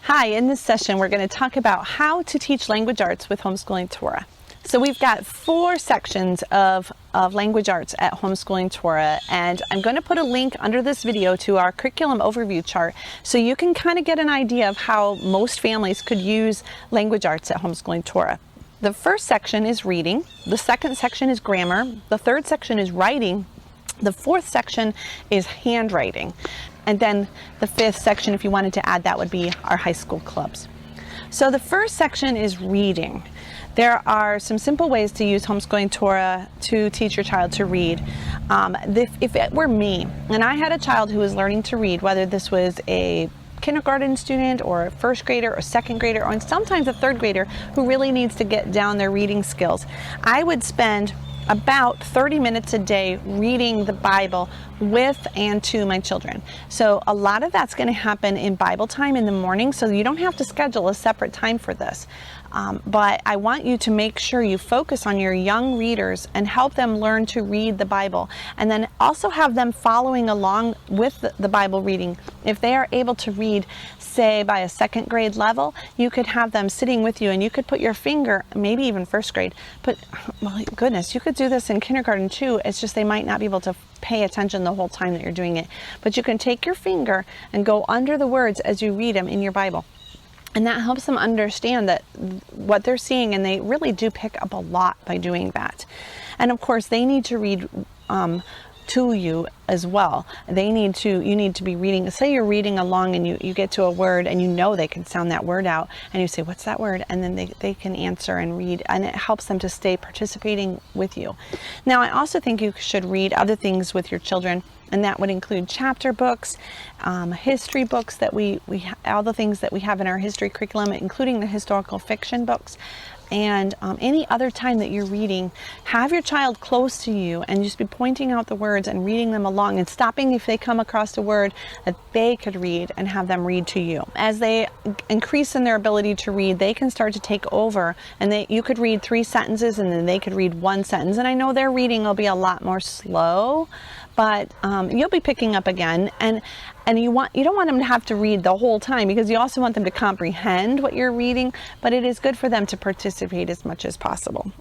Hi, in this session we're going to talk about how to teach language arts with Homeschooling Torah. So we've got 4 sections of language arts at Homeschooling Torah, and I'm going to put a link under this video to our curriculum overview chart so you can kind of get an idea of how most families could use language arts at Homeschooling Torah. The first section is reading, the second section is grammar, the third section is writing, the fourth section is handwriting. And then the fifth section, if you wanted to add that, would be our high school clubs. So the first section is reading. There are some simple ways to use Homeschooling Torah to teach your child to read. If it were me, and I had a child who was learning to read, whether this was a kindergarten student or a first grader or second grader, or sometimes a third grader who really needs to get down their reading skills, I would spend about 30 minutes a day reading the Bible with and to my children. So a lot of that's going to happen in Bible time in the morning, so you don't have to schedule a separate time for this. But I want you to make sure you focus on your young readers and help them learn to read the Bible, and then also have them following along with the Bible reading. If they are able to read, say by a second grade level, you could have them sitting with you and you could put your finger, maybe even first grade, well, goodness, you could do this in kindergarten too. It's just they might not be able to pay attention the whole time that you're doing it. But you can take your finger and go under the words as you read them in your Bible. And that helps them understand that what they're seeing, and they really do pick up a lot by doing that. And of course, they need to read to you as well. You need to be reading. Say you're reading along and you get to a word and you know they can sound that word out, and you say, what's that word? And then they can answer and read, and it helps them to stay participating with you. Now, I also think you should read other things with your children, and that would include chapter books, history books that all the things that we have in our history curriculum, including the historical fiction books. And any other time that you're reading, have your child close to you and just be pointing out the words and reading them along, and stopping if they come across a word that they could read, and have them read to you. As they increase in their ability to read, they can start to take over, and you could read 3 sentences and then they could read 1 sentence. And I know their reading will be a lot more slow, but you'll be picking up again, and you don't want them to have to read the whole time, because you also want them to comprehend what you're reading, but it is good for them to participate as much as possible.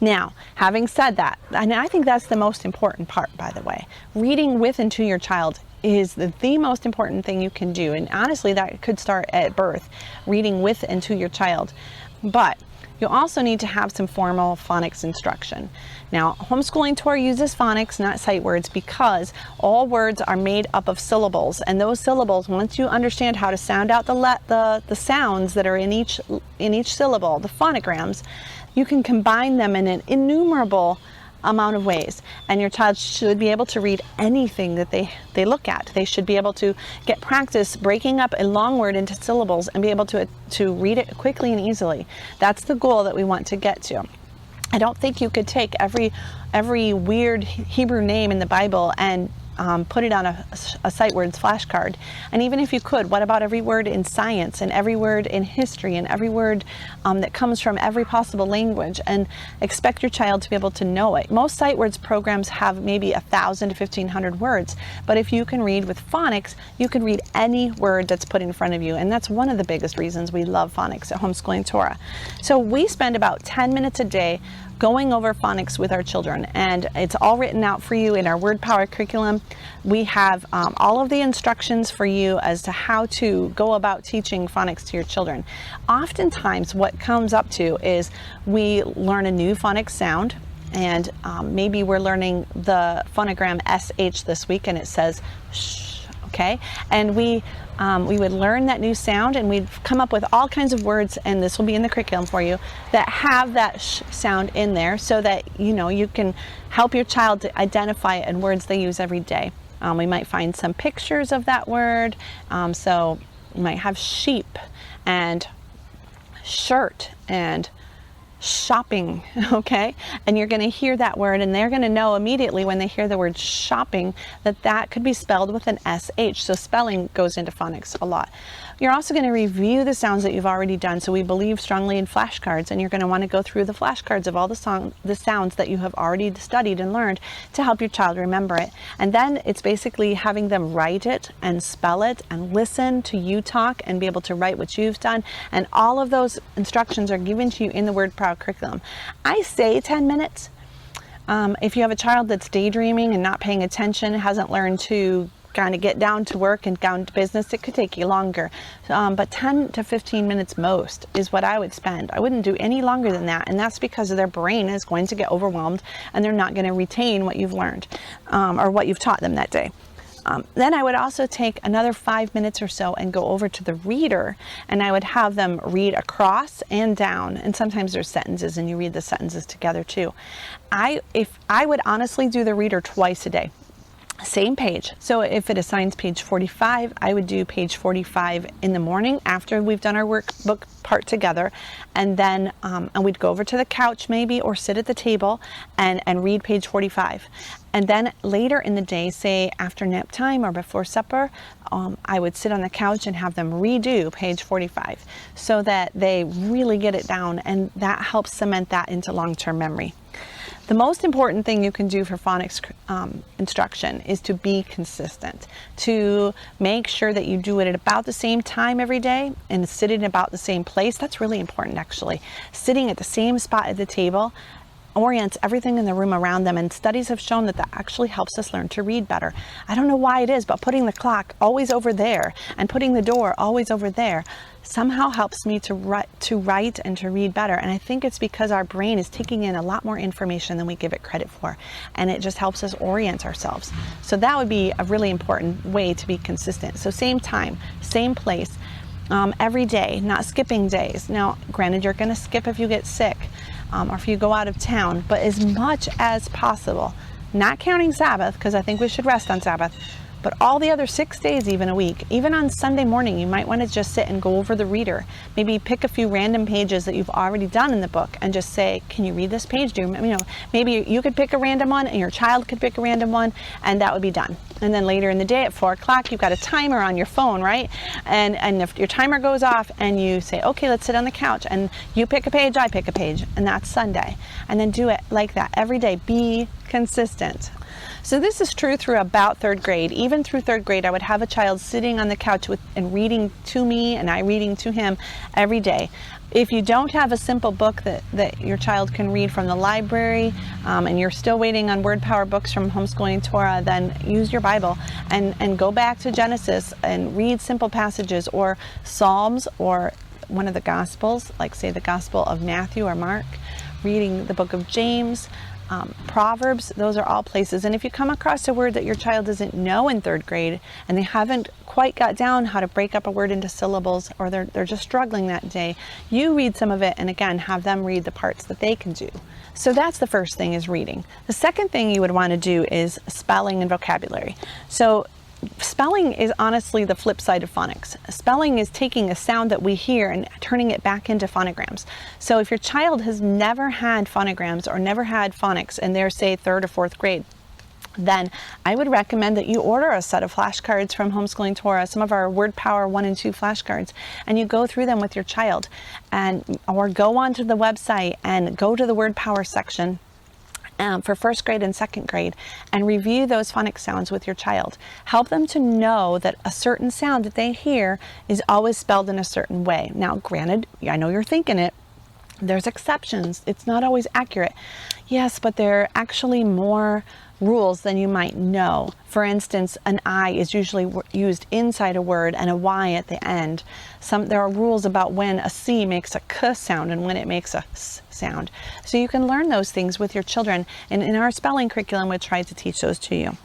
Now, having said that, and I think that's the most important part, by the way, reading with and to your child is the most important thing you can do. And honestly, that could start at birth, reading with and to your child. But you also need to have some formal phonics instruction. Now, Homeschooling Torah uses phonics, not sight words, because all words are made up of syllables, and those syllables, once you understand how to sound out the sounds that are in each syllable, the phonograms, you can combine them in an innumerable amount of ways, and your child should be able to read anything that they look at. They should be able to get practice breaking up a long word into syllables and be able to read it quickly and easily. That's the goal that we want to get to. I don't think you could take every weird Hebrew name in the Bible and put it on a sight words flashcard. And even if you could, what about every word in science, and every word in history, and every word that comes from every possible language, and expect your child to be able to know it? Most sight words programs have maybe 1,000 to 1,500 words, but if you can read with phonics, you can read any word that's put in front of you, and that's one of the biggest reasons we love phonics at Homeschooling Torah. So we spend about 10 minutes a day going over phonics with our children, and it's all written out for you in our Word Power curriculum. We have all of the instructions for you as to how to go about teaching phonics to your children. Oftentimes what comes up to is we learn a new phonics sound, and maybe we're learning the phonogram SH this week, and it says shh, okay? And we would learn that new sound, and we'd come up with all kinds of words, and this will be in the curriculum for you, that have that sh sound in there, so that you can help your child to identify it in words they use every day. We might find some pictures of that word, so you might have sheep and shirt and shopping, okay? And you're going to hear that word, and they're going to know immediately when they hear the word shopping that that could be spelled with an SH. So spelling goes into phonics a lot. You're also going to review the sounds that you've already done. So we believe strongly in flashcards, and you're going to want to go through the flashcards of all the sounds that you have already studied and learned to help your child remember it. And then it's basically having them write it and spell it and listen to you talk and be able to write what you've done. And all of those instructions are given to you in the Word Power curriculum. I say 10 minutes. If you have a child that's daydreaming and not paying attention, hasn't learned to kind of get down to work and down to business, it could take you longer. But 10 to 15 minutes most is what I would spend. I wouldn't do any longer than that. And that's because their brain is going to get overwhelmed and they're not going to retain what you've learned or what you've taught them that day. Then I would also take another 5 minutes or so and go over to the reader, and I would have them read across and down. And sometimes there's sentences and you read the sentences together too. I would honestly do the reader twice a day. Same page. So if it assigns page 45, I would do page 45 in the morning after we've done our workbook part together. And then and we'd go over to the couch maybe or sit at the table and read page 45. And then later in the day, say after nap time or before supper, I would sit on the couch and have them redo page 45 so that they really get it down, and that helps cement that into long-term memory. The most important thing you can do for phonics instruction is to be consistent, to make sure that you do it at about the same time every day and sit in about the same place. That's really important, actually. Sitting at the same spot at the table orients everything in the room around them, and studies have shown that that actually helps us learn to read better. I don't know why it is, but putting the clock always over there and putting the door always over there somehow helps me to write and to read better. And I think it's because our brain is taking in a lot more information than we give it credit for, and it just helps us orient ourselves. So that would be a really important way to be consistent. So same time, same place, every day, not skipping days. Now, granted, you're going to skip if you get sick or if you go out of town, but as much as possible, not counting Sabbath, because I think we should rest on Sabbath, but all the other 6 days, even a week, even on Sunday morning, you might want to just sit and go over the reader. Maybe pick a few random pages that you've already done in the book and just say, can you read this page? Maybe you could pick a random one and your child could pick a random one, and that would be done. And then later in the day at 4 o'clock, you've got a timer on your phone, right? And if your timer goes off and you say, okay, let's sit on the couch, and you pick a page, I pick a page, and that's Sunday. And then do it like that every day. Be consistent. So this is true through about 3rd grade. Even through 3rd grade, I would have a child sitting on the couch and reading to me and I reading to him every day. If you don't have a simple book that your child can read from the library and you're still waiting on Word Power books from Homeschooling Torah, then use your Bible and go back to Genesis and read simple passages or Psalms or one of the Gospels, like say the Gospel of Matthew or Mark, reading the book of James, Proverbs. Those are all places. And if you come across a word that your child doesn't know in 3rd grade and they haven't quite got down how to break up a word into syllables, or they're just struggling that day, you read some of it and again have them read the parts that they can do. So that's the first thing, is reading. The second thing you would want to do is spelling and vocabulary. So spelling is honestly the flip side of phonics. Spelling is taking a sound that we hear and turning it back into phonograms. So if your child has never had phonograms or never had phonics and they're, say, 3rd or 4th grade, then I would recommend that you order a set of flashcards from Homeschooling Torah, some of our Word Power 1 and 2 flashcards, and you go through them with your child, or go onto the website and go to the Word Power section for 1st grade and 2nd grade and review those phonics sounds with your child. Help them to know that a certain sound that they hear is always spelled in a certain way. Now, granted, I know you're thinking it, there's exceptions. It's not always accurate. Yes, but there are actually more rules than you might know. For instance, an I is usually used inside a word and a Y at the end. There are rules about when a C makes a K sound and when it makes a S sound. So you can learn those things with your children, and in our spelling curriculum we try to teach those to you.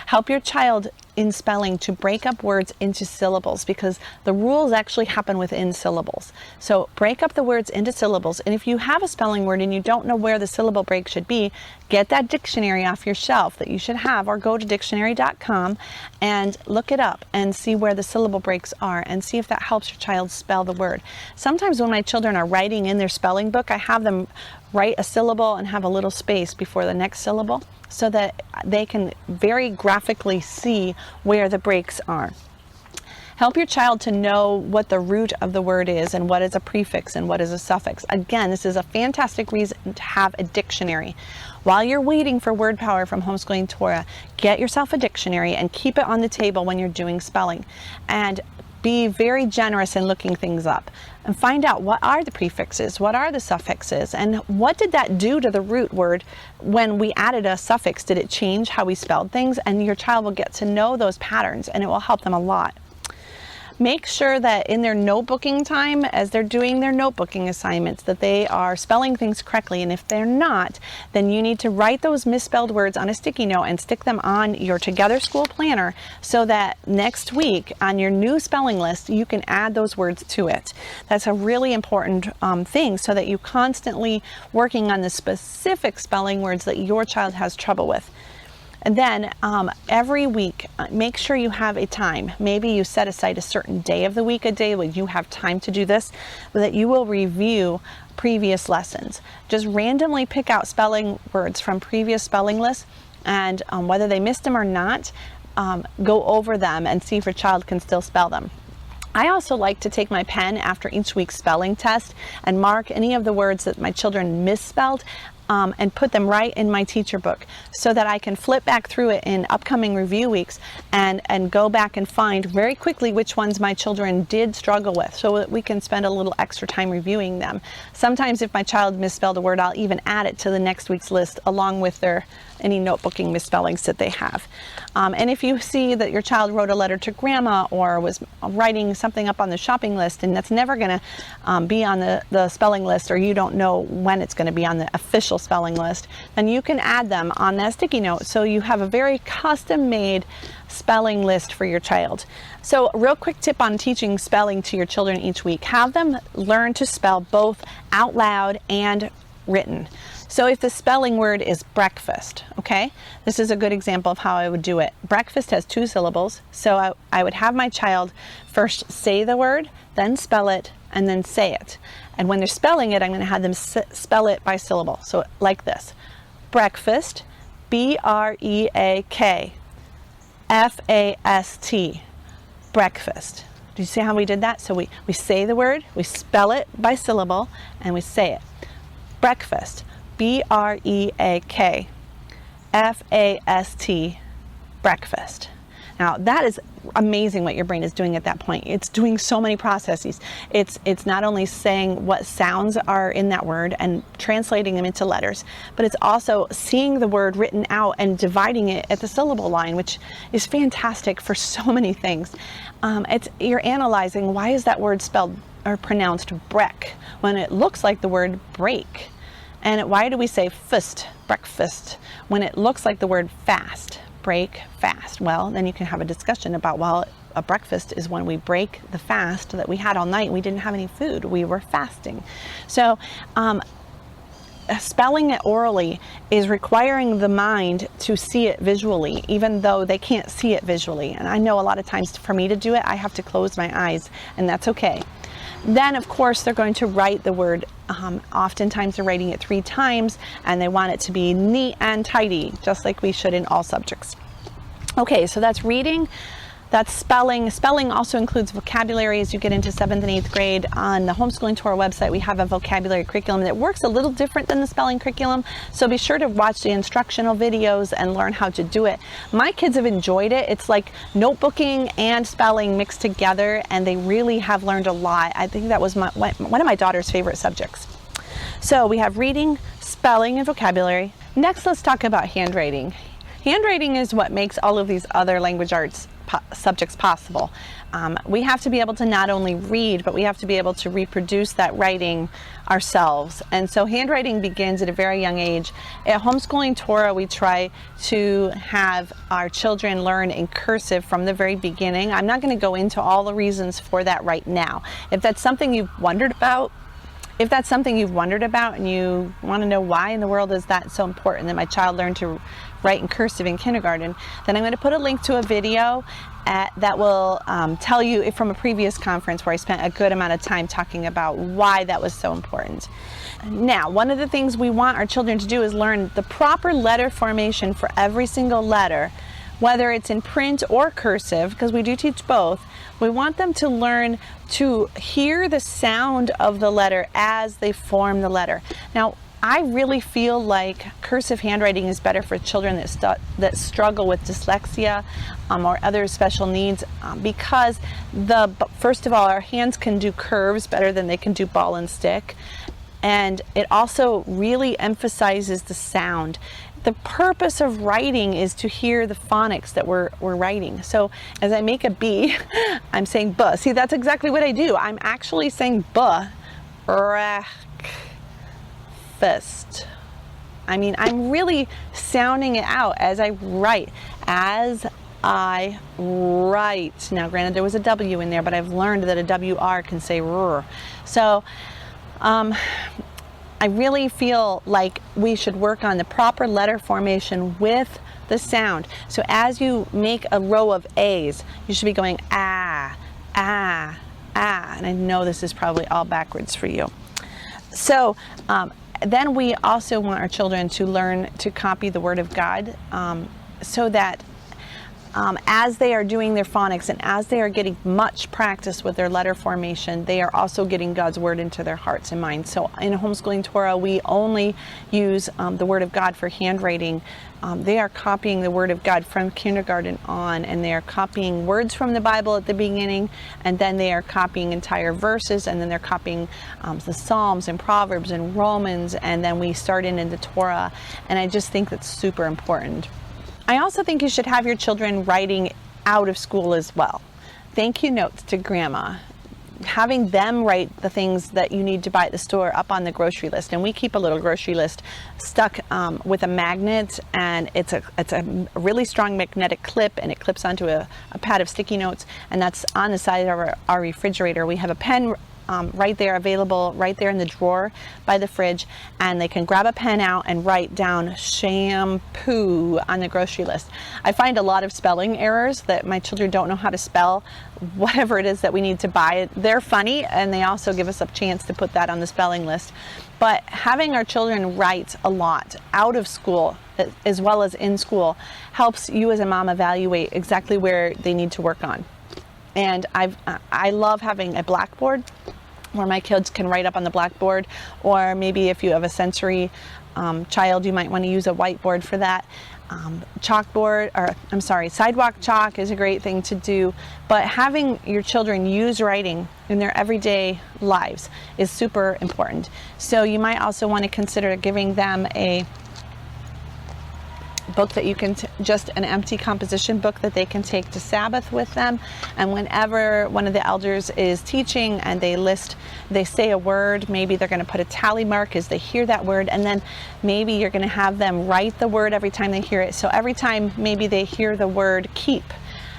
Help your child in spelling to break up words into syllables, because the rules actually happen within syllables. So break up the words into syllables, and if you have a spelling word and you don't know where the syllable break should be, get that dictionary off your shelf that you should have, or go to dictionary.com and look it up and see where the syllable breaks are, and see if that helps your child spell the word. Sometimes when my children are writing in their spelling book, I have them write a syllable and have a little space before the next syllable, so that they can very graphically see where the breaks are. Help your child to know what the root of the word is, and what is a prefix and what is a suffix. Again, this is a fantastic reason to have a dictionary. While you're waiting for word power from Homeschooling Torah, get yourself a dictionary and keep it on the table when you're doing spelling. And be very generous in looking things up, and find out what are the prefixes, what are the suffixes, and what did that do to the root word when we added a suffix? Did it change how we spelled things? And your child will get to know those patterns, and it will help them a lot. Make sure that in their notebooking time, as they're doing their notebooking assignments, that they are spelling things correctly. And if they're not, then you need to write those misspelled words on a sticky note and stick them on your Together School planner, so that next week on your new spelling list, you can add those words to it. That's a really important thing, so that you're constantly working on the specific spelling words that your child has trouble with. And then every week, make sure you have a time. Maybe you set aside a certain day of the week, a day when you have time to do this, so that you will review previous lessons. Just randomly pick out spelling words from previous spelling lists, and whether they missed them or not, go over them and see if your child can still spell them. I also like to take my pen after each week's spelling test and mark any of the words that my children misspelled, and put them right in my teacher book, so that I can flip back through it in upcoming review weeks and go back and find very quickly which ones my children did struggle with, so that we can spend a little extra time reviewing them. Sometimes if my child misspelled a word, I'll even add it to the next week's list along with any notebooking misspellings that they have. And if you see that your child wrote a letter to grandma, or was writing something up on the shopping list, and that's never going to be on the spelling list, or you don't know when it's going to be on the official spelling list, then you can add them on that sticky note, so you have a very custom-made spelling list for your child. So a real quick tip on teaching spelling to your children each week: have them learn to spell both out loud and written. So if the spelling word is breakfast, okay, this is a good example of how I would do it. Breakfast has 2 syllables, so I would have my child first say the word, then spell it, and then say it. And when they're spelling it, I'm going to have them spell it by syllable. So like this: breakfast, B-R-E-A-K-F-A-S-T, breakfast. Do you see how we did that? So we say the word, we spell it by syllable, and we say it. Breakfast, B-R-E-A-K-F-A-S-T, breakfast. Now that is amazing what your brain is doing at that point. It's doing so many processes. It's not only saying what sounds are in that word and translating them into letters, but it's also seeing the word written out and dividing it at the syllable line, which is fantastic for so many things. You're analyzing, why is that word spelled or pronounced break when it looks like the word break? And why do we say fist, breakfast, when it looks like the word fast? Break, fast. Well, then you can have a discussion about, well, a breakfast is when we break the fast that we had all night. We didn't have any food. We were fasting. So spelling it orally is requiring the mind to see it visually, even though they can't see it visually. And I know a lot of times for me to do it, I have to close my eyes, and that's okay. Then, of course, they're going to write the word. Oftentimes they're writing it 3 times, and they want it to be neat and tidy, just like we should in all subjects. Okay, so that's reading. That's spelling. Spelling also includes vocabulary as you get into 7th and 8th grade. On the Homeschooling Torah website, we have a vocabulary curriculum that works a little different than the spelling curriculum, so be sure to watch the instructional videos and learn how to do it. My kids have enjoyed it. It's like notebooking and spelling mixed together, and they really have learned a lot. I think that was one of my daughter's favorite subjects. So we have reading, spelling, and vocabulary. Next, let's talk about handwriting. Handwriting is what makes all of these other language arts subjects possible. we have to be able to not only read, but we have to be able to reproduce that writing ourselves. And so handwriting begins at a very young age. At Homeschooling Torah, we try to have our children learn in cursive from the very beginning. I'm not going to go into all the reasons for that right now. If that's something you've wondered about, and you want to know why in the world is that so important that my child learned to write in cursive in kindergarten, then I'm going to put a link to a video that will tell you from a previous conference where I spent a good amount of time talking about why that was so important. Now, one of the things we want our children to do is learn the proper letter formation for every single letter, whether it's in print or cursive, because we do teach both. We want them to learn to hear the sound of the letter as they form the letter. Now, I really feel like cursive handwriting is better for children that struggle with dyslexia or other special needs because first of all, our hands can do curves better than they can do ball and stick. And it also really emphasizes the sound. The purpose of writing is to hear the phonics that we're writing. So as I make a B, I'm saying buh. See, that's exactly what I do. I'm actually saying buh. Breakfast. I mean, I'm really sounding it out as I write. As I write. Now, granted, there was a W in there, but I've learned that a WR can say R. So, I really feel like we should work on the proper letter formation with the sound. So as you make a row of A's, you should be going ah, ah, ah. And I know this is probably all backwards for you. So then we also want our children to learn to copy the Word of God so that as they are doing their phonics and as they are getting much practice with their letter formation, they are also getting God's Word into their hearts and minds. So in Homeschooling Torah, we only use the Word of God for handwriting. They are copying the Word of God from kindergarten on, and they are copying words from the Bible at the beginning, and then they are copying entire verses, and then they're copying the Psalms and Proverbs and Romans, and then we start in the Torah, and I just think that's super important. I also think you should have your children writing out of school as well. Thank you notes to grandma. Having them write the things that you need to buy at the store up on the grocery list. And we keep a little grocery list stuck with a magnet, and it's a really strong magnetic clip, and it clips onto a pad of sticky notes, and that's on the side of our refrigerator. We have a pen right there available, right there in the drawer by the fridge, and they can grab a pen out and write down shampoo on the grocery list. I find a lot of spelling errors that my children don't know how to spell whatever it is that we need to buy. They're funny, and they also give us a chance to put that on the spelling list. But having our children write a lot out of school as well as in school helps you as a mom evaluate exactly where they need to work on. And I love having a blackboard where my kids can write up on the blackboard, or maybe if you have a sensory child, you might want to use a whiteboard for that. Sidewalk chalk is a great thing to do, but having your children use writing in their everyday lives is super important. So you might also want to consider giving them a book that you can just an empty composition book that they can take to Sabbath with them, and whenever one of the elders is teaching and they say a word, maybe they're going to put a tally mark as they hear that word, and then maybe you're going to have them write the word every time they hear it. So every time maybe they hear the word keep,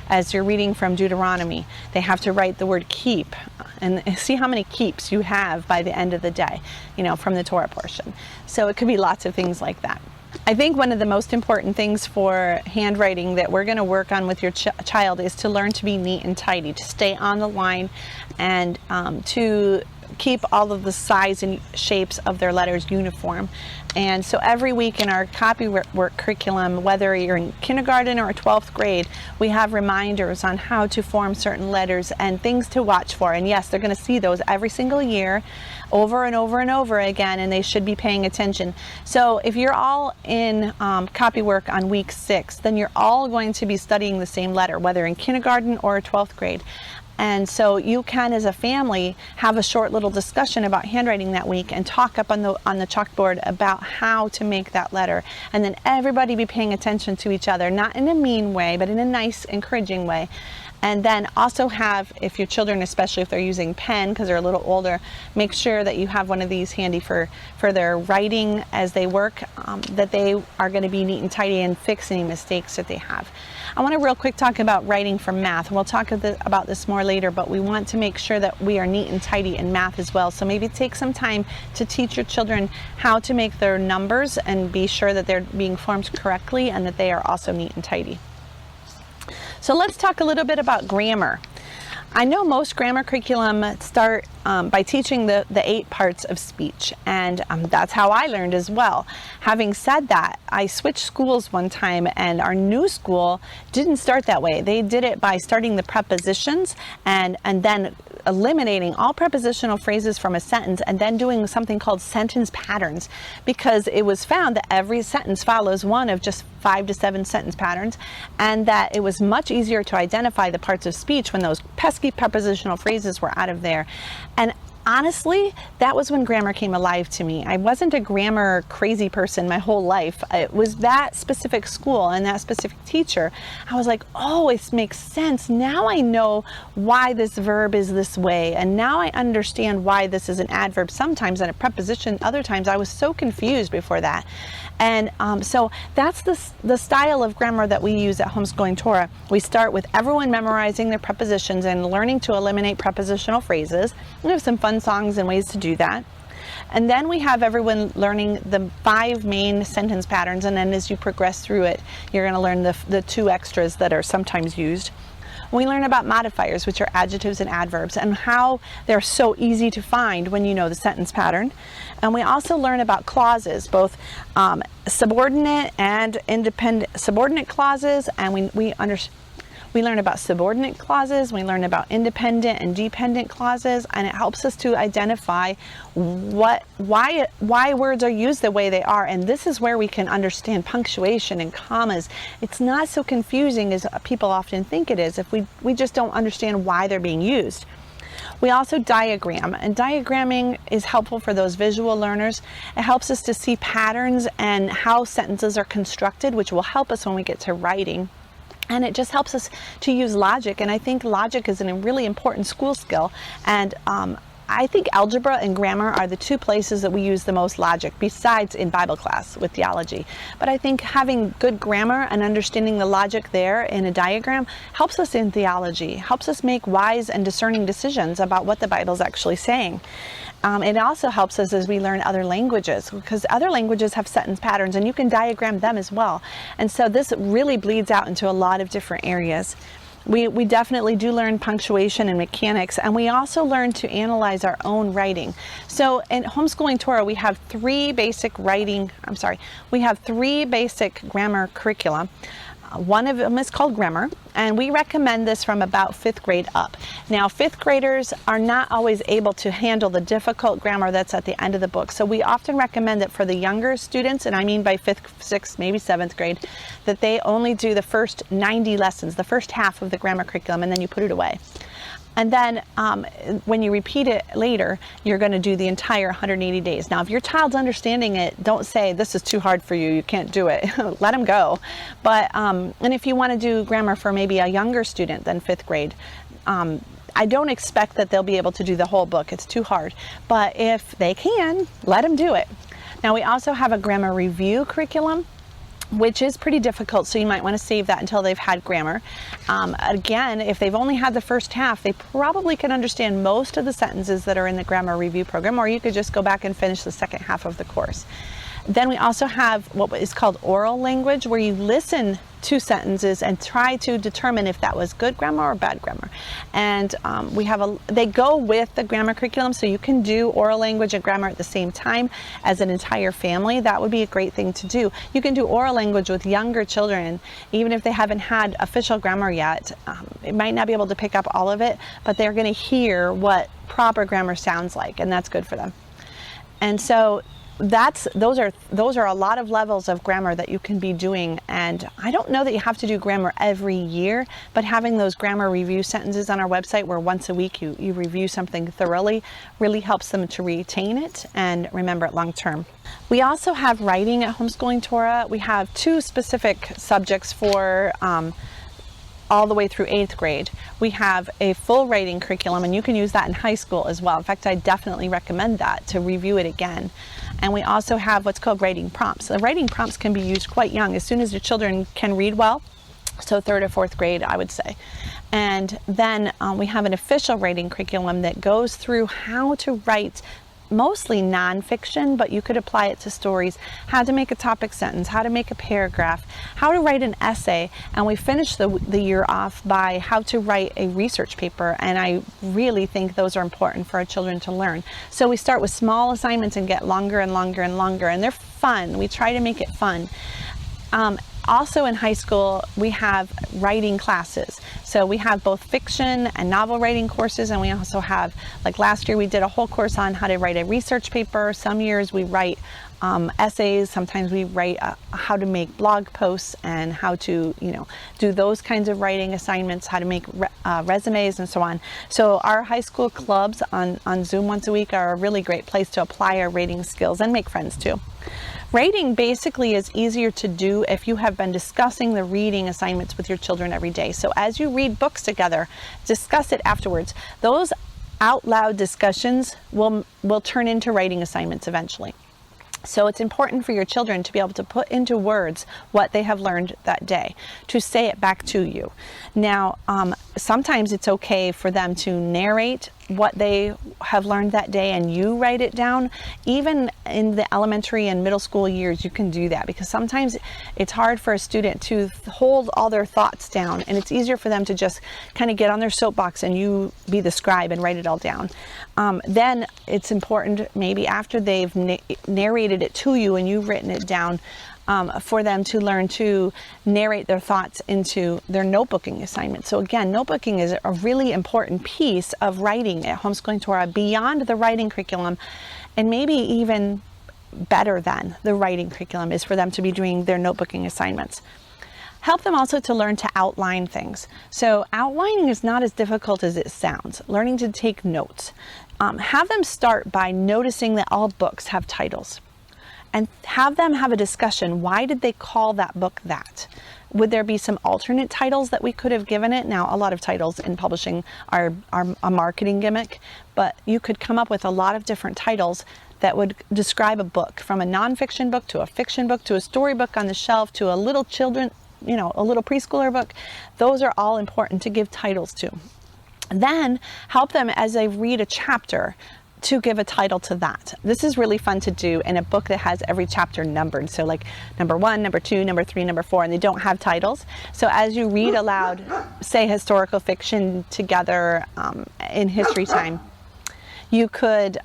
as you're reading from Deuteronomy, they have to write the word keep and see how many keeps you have by the end of the day, from the Torah portion. So it could be lots of things like that. I think one of the most important things for handwriting that we're going to work on with your child is to learn to be neat and tidy, to stay on the line, and to keep all of the size and shapes of their letters uniform. And so every week in our copywork curriculum, whether you're in kindergarten or 12th grade, we have reminders on how to form certain letters and things to watch for. And yes, they're going to see those every single year, over and over and over again, and they should be paying attention. So if you're all in copywork on week 6, then you're all going to be studying the same letter, whether in kindergarten or 12th grade. And so you can, as a family, have a short little discussion about handwriting that week and talk up on the chalkboard about how to make that letter. And then everybody be paying attention to each other, not in a mean way, but in a nice, encouraging way. And then also have, if your children, especially if they're using pen because they're a little older, make sure that you have one of these handy for their writing as they work, that they are going to be neat and tidy and fix any mistakes that they have. I want to real quick talk about writing for math. We'll talk about this more later, but we want to make sure that we are neat and tidy in math as well. So maybe take some time to teach your children how to make their numbers and be sure that they're being formed correctly and that they are also neat and tidy. So let's talk a little bit about grammar. I know most grammar curriculum start by teaching the 8 parts of speech, and that's how I learned as well. Having said that, I switched schools one time, and our new school didn't start that way. They did it by starting the prepositions and then eliminating all prepositional phrases from a sentence and then doing something called sentence patterns, because it was found that every sentence follows one of just 5 to 7 sentence patterns, and that it was much easier to identify the parts of speech when those pesky prepositional phrases were out of there. And honestly, that was when grammar came alive to me. I wasn't a grammar crazy person my whole life. It was that specific school and that specific teacher. I was like, oh, it makes sense. Now I know why this verb is this way. And now I understand why this is an adverb sometimes and a preposition other times. I was so confused before that. And so that's the style of grammar that we use at Homeschooling Torah. We start with everyone memorizing their prepositions and learning to eliminate prepositional phrases. We have some fun songs and ways to do that. And then we have everyone learning the 5 main sentence patterns, and then as you progress through it, you're going to learn the 2 extras that are sometimes used. We learn about modifiers, which are adjectives and adverbs, and how they're so easy to find when you know the sentence pattern. And we also learn about clauses, both subordinate and independent subordinate clauses, and we learn about subordinate clauses, we learn about independent and dependent clauses, and it helps us to identify why words are used the way they are. And this is where we can understand punctuation and commas. It's not so confusing as people often think it is if we just don't understand why they're being used. We also diagram, and diagramming is helpful for those visual learners. It helps us to see patterns and how sentences are constructed, which will help us when we get to writing. And it just helps us to use logic, and I think logic is a really important school skill. And I think algebra and grammar are the 2 places that we use the most logic, besides in Bible class with theology. But I think having good grammar and understanding the logic there in a diagram helps us in theology, helps us make wise and discerning decisions about what the Bible is actually saying. It also helps us as we learn other languages, because other languages have sentence patterns and you can diagram them as well. And so this really bleeds out into a lot of different areas. We definitely do learn punctuation and mechanics, and we also learn to analyze our own writing. So in Homeschooling Torah, we have 3 basic grammar curricula. One of them is called grammar, and we recommend this from about 5th grade up. Now, 5th graders are not always able to handle the difficult grammar that's at the end of the book. So we often recommend that for the younger students, and I mean by 5th, 6th, maybe 7th grade, that they only do the first 90 lessons, the first half of the grammar curriculum, and then you put it away. And then when you repeat it later, you're going to do the entire 180 days. Now, if your child's understanding it, don't say, this is too hard for you, you can't do it. Let them go. But, and if you want to do grammar for maybe a younger student than 5th grade, I don't expect that they'll be able to do the whole book. It's too hard. But if they can, let them do it. Now, we also have a grammar review curriculum, which is pretty difficult, so you might want to save that until they've had grammar. Again, if they've only had the first half, they probably can understand most of the sentences that are in the grammar review program, or you could just go back and finish the second half of the course. Then we also have what is called oral language, where you listen to sentences and try to determine if that was good grammar or bad grammar. And they go with the grammar curriculum, so you can do oral language and grammar at the same time as an entire family. That would be a great thing to do. You can do oral language with younger children, even if they haven't had official grammar yet. It might not be able to pick up all of it, but they're going to hear what proper grammar sounds like, and that's good for them. And so those are a lot of levels of grammar that you can be doing, and I don't know that you have to do grammar every year, but having those grammar review sentences on our website where once a week you review something thoroughly really helps them to retain it and remember it long term. We also have writing at Homeschooling Torah. We have 2 specific subjects for all the way through 8th grade. We have a full writing curriculum, and you can use that in high school as well. In fact, I definitely recommend that, to review it again. And we also have what's called writing prompts. The writing prompts can be used quite young, as soon as your children can read well. So 3rd or 4th grade, I would say. And then we have an official writing curriculum that goes through how to write mostly nonfiction, but you could apply it to stories, how to make a topic sentence, how to make a paragraph, how to write an essay, and we finish the year off by how to write a research paper, and I really think those are important for our children to learn. So we start with small assignments and get longer and longer and longer, and they're fun. We try to make it fun. Also in high school, we have writing classes. So we have both fiction and novel writing courses, and we also have, like last year, we did a whole course on how to write a research paper. Some years we write essays. Sometimes we write how to make blog posts and how to, do those kinds of writing assignments, how to make resumes and so on. So our high school clubs on Zoom once a week are a really great place to apply our writing skills and make friends too. Writing basically is easier to do if you have been discussing the reading assignments with your children every day. So as you read books together, discuss it afterwards. Those out loud discussions will turn into writing assignments eventually. So it's important for your children to be able to put into words what they have learned that day, to say it back to you. Now, sometimes it's okay for them to narrate what they have learned that day and you write it down. Even in the elementary and middle school years, you can do that, because sometimes it's hard for a student to hold all their thoughts down, and it's easier for them to just kind of get on their soapbox and you be the scribe and write it all down. Then it's important, maybe after they've narrated it to you and you've written it down, for them to learn to narrate their thoughts into their notebooking assignment. So again, notebooking is a really important piece of writing at Homeschooling Torah, beyond the writing curriculum, and maybe even better than the writing curriculum is for them to be doing their notebooking assignments. Help them also to learn to outline things. So outlining is not as difficult as it sounds. Learning to take notes. Have them start by noticing that all books have titles. And have them have a discussion. Why did they call that book that? Would there be some alternate titles that we could have given it? Now, a lot of titles in publishing are a marketing gimmick, but you could come up with a lot of different titles that would describe a book, from a nonfiction book to a fiction book to a storybook on the shelf to a little children, a little preschooler book. Those are all important to give titles to. Then help them as they read a chapter to give a title to that. This is really fun to do in a book that has every chapter numbered. So like number 1, number 2, number 3, number 4, and they don't have titles. So as you read aloud, say historical fiction together in history time, you could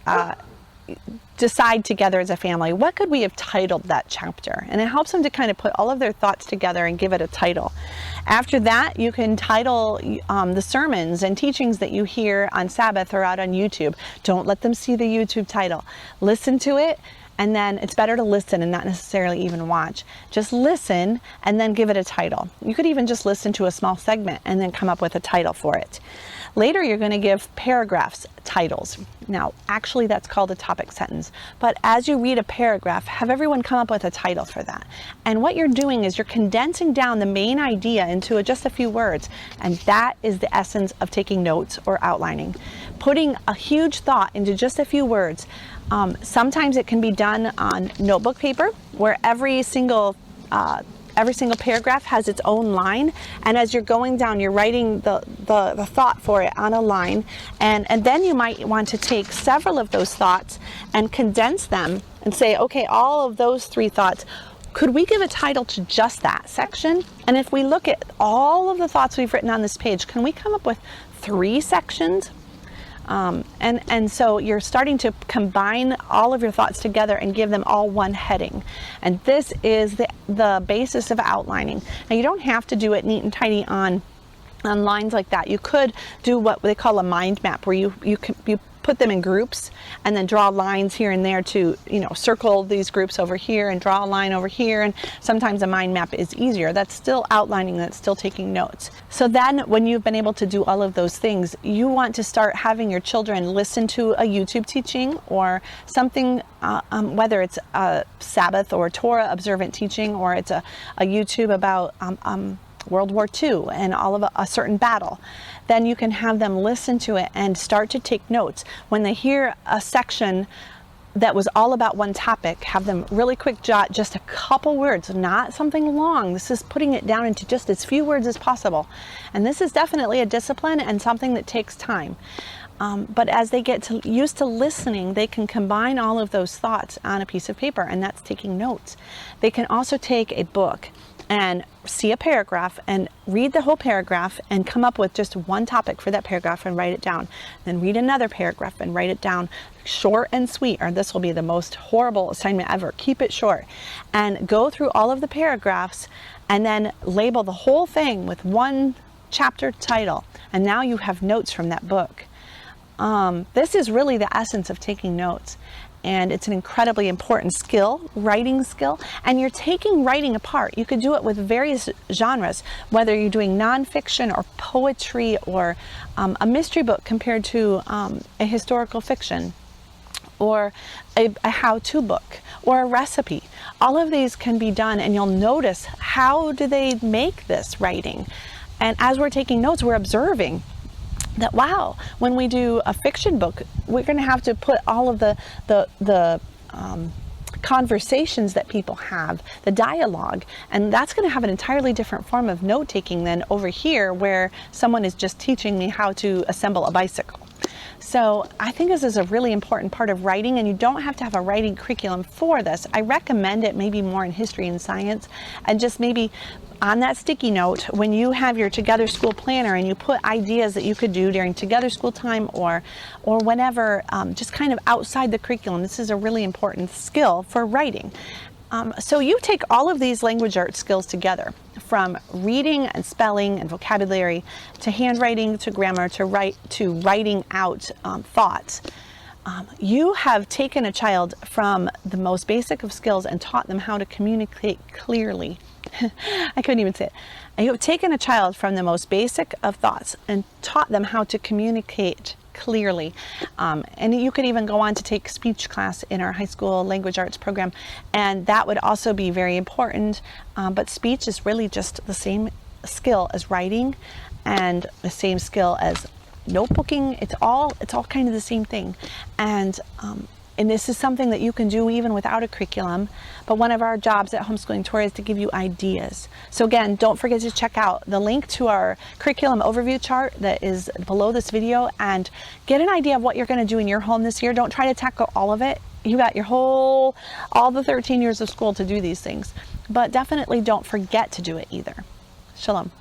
decide together as a family, what could we have titled that chapter? And it helps them to kind of put all of their thoughts together and give it a title. After that, you can title the sermons and teachings that you hear on Sabbath or out on YouTube. Don't let them see the YouTube title. Listen to it, and then it's better to listen and not necessarily even watch. Just listen and then give it a title. You could even just listen to a small segment and then come up with a title for it. Later, you're going to give paragraphs titles. Now, actually, that's called a topic sentence. But as you read a paragraph, have everyone come up with a title for that. And what you're doing is you're condensing down the main idea into just a few words. And that is the essence of taking notes or outlining. Putting a huge thought into just a few words. Sometimes it can be done on notebook paper, where every single paragraph has its own line, and as you're going down, you're writing the thought for it on a line, and then you might want to take several of those thoughts and condense them and say, okay, all of those 3 thoughts, could we give a title to just that section? And if we look at all of the thoughts we've written on this page, can we come up with 3 sections? And so you're starting to combine all of your thoughts together and give them all one heading. And this is the basis of outlining. Now, you don't have to do it neat and tidy on lines like that. You could do what they call a mind map, where you put them in groups and then draw lines here and there to, circle these groups over here and draw a line over here. And sometimes a mind map is easier. That's still outlining, that's still taking notes. So then when you've been able to do all of those things, you want to start having your children listen to a YouTube teaching or something, whether it's a Sabbath or Torah observant teaching, or it's a YouTube about World War II and all of a certain battle, then you can have them listen to it and start to take notes. When they hear a section that was all about one topic, have them really quick jot just a couple words, not something long. This is putting it down into just as few words as possible. And this is definitely a discipline and something that takes time. But as they get used to listening, they can combine all of those thoughts on a piece of paper, and that's taking notes. They can also take a book and see a paragraph and read the whole paragraph and come up with just one topic for that paragraph and write it down. Then read another paragraph and write it down. Short and sweet, or this will be the most horrible assignment ever. Keep it short. And go through all of the paragraphs and then label the whole thing with one chapter title. And now you have notes from that book. This is really the essence of taking notes. And it's an incredibly important skill, writing skill. And you're taking writing apart. You could do it with various genres, whether you're doing nonfiction or poetry or a mystery book compared to a historical fiction, or a how-to book, or a recipe. All of these can be done, and you'll notice how do they make this writing. And as we're taking notes, we're observing that, wow, when we do a fiction book, we're going to have to put all of the conversations that people have, the dialogue, and that's going to have an entirely different form of note-taking than over here where someone is just teaching me how to assemble a bicycle. So I think this is a really important part of writing, and you don't have to have a writing curriculum for this. I recommend it maybe more in history and science, and just maybe on that sticky note, when you have your Together School planner and you put ideas that you could do during Together School time or whenever, just kind of outside the curriculum. This is a really important skill for writing. So you take all of these language arts skills together, from reading and spelling and vocabulary to handwriting to grammar to writing out thoughts. You have taken a child from the most basic of skills and taught them how to communicate clearly. I couldn't even say it. You have taken a child from the most basic of thoughts and taught them how to communicate clearly. And you could even go on to take speech class in our high school language arts program, and that would also be very important. But speech is really just the same skill as writing and the same skill as notebooking. It's all kind of the same thing. And this is something that you can do even without a curriculum. But one of our jobs at Homeschooling Torah is to give you ideas. So again, don't forget to check out the link to our curriculum overview chart that is below this video and get an idea of what you're going to do in your home this year. Don't try to tackle all of it. You got all the 13 years of school to do these things. But definitely don't forget to do it either. Shalom.